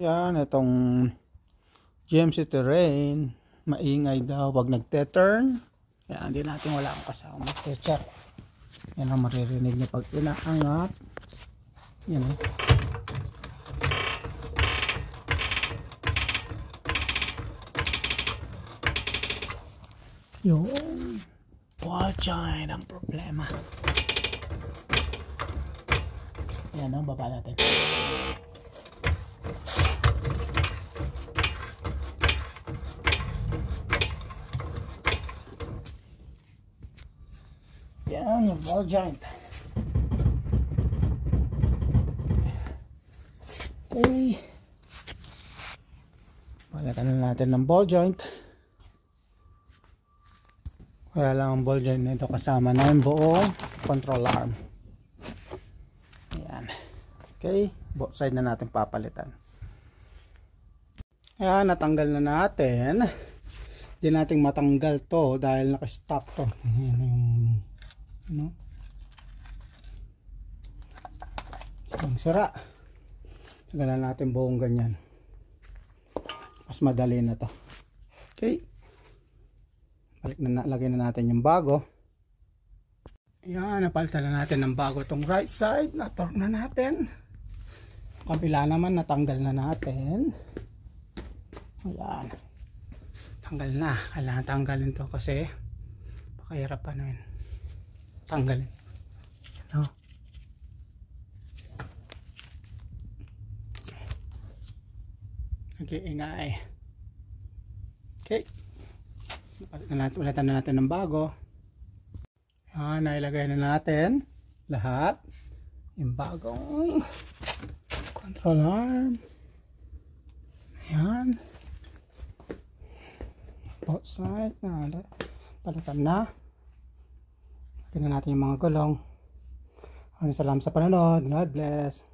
Yan, itong GMC Terrain, maingay daw pag nagte-turn. Yan, hindi natin wala akong kasama mag-check. Yan ang maririnig niya pag inaangat. Yan o. Yung ball joint ang problema. Yan o, baba natin. Yan yung ball joint. Okay. Palitan na natin ng ball joint. Kaya lang ang ball joint nito kasama na yung buong control arm. Ayan. Okay. Both side na natin papalitan. Ayan. Natanggal na natin. Hindi natin matanggal to dahil naka-stop to. Ayan yung ano? Ang sira. Tagalan natin buong ganyan. Mas madali na to. Okay. Balik na, lagay na natin yung bago. Ayan, napalitan na natin ng bago tong right side. Na-torque na natin. Kabila naman natanggal na natin. Ayan. Tanggal na. Kailangan tanggalin to kasi pakahirap ano yun. Tanggalin. Ano? Okay. Nag-iingay. Okay. Ulitan na natin ng bago. Yan, nailagay na natin lahat. Yung bagong control arm. Ayan. Both side. Palitan na. Tingnan natin yung mga gulong. Salamat sa panonood. God bless.